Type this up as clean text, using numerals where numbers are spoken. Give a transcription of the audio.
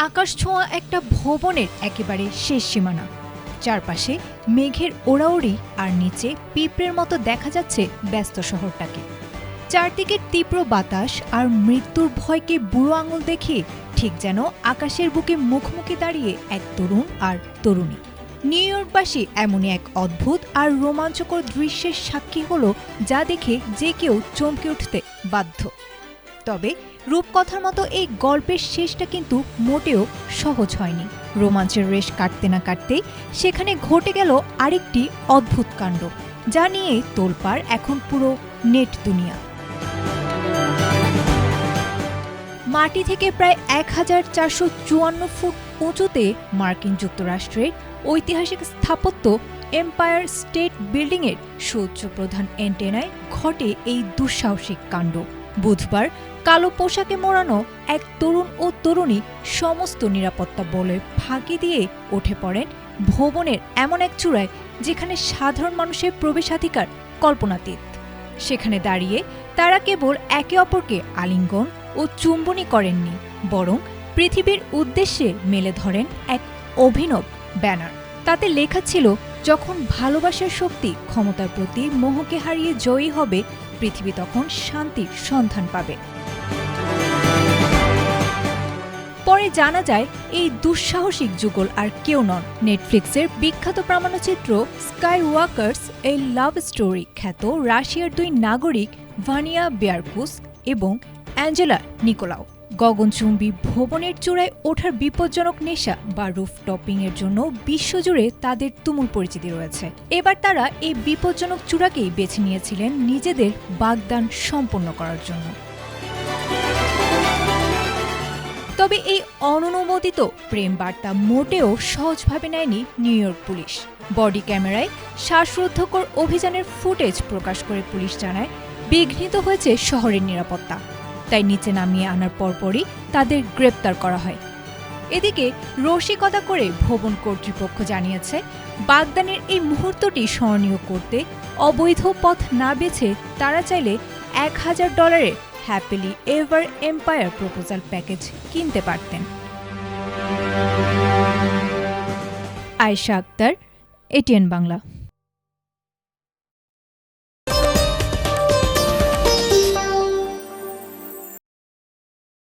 আকাশ ছোঁয়া একটা ভবনের একেবারে শেষ সীমানা। চারপাশে মেঘের ওড়াউড়ি আর নিচে পিঁপড়ের মতো দেখা যাচ্ছে ব্যস্ত শহরটাকে। চারদিকের তীব্র বাতাস আর মৃত্যুর ভয়কে বুড়ো আঙুল দেখিয়ে ঠিক যেন আকাশের বুকে মুখোমুখি দাঁড়িয়ে এক তরুণ আর তরুণী। নিউ ইয়র্কবাসী এমনই এক অদ্ভুত আর রোমাঞ্চকর দৃশ্যের সাক্ষী হলো, যা দেখে যে কেউ চমকে উঠতে বাধ্য। তবে রূপকথার মতো এই গল্পের শেষটা কিন্তু মোটেও সহজ হয়নি। রোমাঞ্চের রেশ কাটতে না কাটতেই সেখানে ঘটে গেল আরেকটি অদ্ভুত কাণ্ড, যা নিয়ে তোলপাড় এখন পুরো নেট দুনিয়া। মাটি থেকে প্রায় ১,৪৫৪ ফুট উঁচুতে মার্কিন যুক্তরাষ্ট্রের ঐতিহাসিক স্থাপত্য এম্পায়ার স্টেট বিল্ডিংয়ের সুউচ্চ প্রধান অ্যান্টেনায় ঘটে এই দুঃসাহসিক কাণ্ড। বুধবার কালো পোশাকে মোড়ানো এক তরুণ ও তরুণী সমস্ত নিরাপত্তা বলয় ফাঁকি দিয়ে উঠে পড়েন ভবনের এমন এক চূড়ায়, যেখানে সাধারণ মানুষের প্রবেশাধিকার কল্পনাতীত। সেখানে দাঁড়িয়ে তারা কেবল একে অপরকে আলিঙ্গন ও চুম্বনী করেননি, বরং পৃথিবীর উদ্দেশ্যে মেলে ধরেন এক অভিনব ব্যানার। তাতে লেখা ছিল, যখন ভালোবাসার শক্তি ক্ষমতার প্রতি মোহকে হারিয়ে জয়ী হবে, পৃথিবী তখন শান্তির সন্ধান পাবে। পরে জানা যায় এই দুঃসাহসিক যুগল আর কেউ নন, নেটফ্লিক্সের বিখ্যাত প্রামাণ্যচিত্র স্কাই ওয়াকার্স এ লাভ স্টোরি খ্যাত রাশিয়ার দুই নাগরিক ভানিয়া বেয়ারকুস এবং অ্যাঞ্জেলা নিকোলাও। গগনচুম্বী ভবনের চূড়ায় ওঠার বিপজ্জনক নেশা বা রুফটপিং এর জন্য বিশ্বজুড়ে তাদের তুমুল পরিচিতি রয়েছে। এবার তারা এই বিপজ্জনক চূড়াকেই বেছে নিয়েছিলেন নিজেদের বাগদান সম্পন্ন করার জন্য। তবে এই অননুমোদিত প্রেম বার্তা মোটেও সহজভাবে নেয়নি নিউ ইয়র্ক পুলিশ। বডি ক্যামেরায় শ্বাসরুদ্ধকর অভিযানের ফুটেজ প্রকাশ করে পুলিশ জানায়, বিঘ্নিত হয়েছে শহরের নিরাপত্তা, তাই নিচে নামিয়ে আনার পরপরই তাদের গ্রেপ্তার করা হয়। এদিকে রসিকতা করে ভবন কর্তৃপক্ষ জানিয়েছে, বাগদানের এই মুহূর্তটি স্মরণীয় করতে অবৈধ পথ না বেছে তারা চাইলে $১,০০০ happily ever empire proposal package কিনতে পারতেন। আয়েশা আক্তার, এটিএন বাংলা।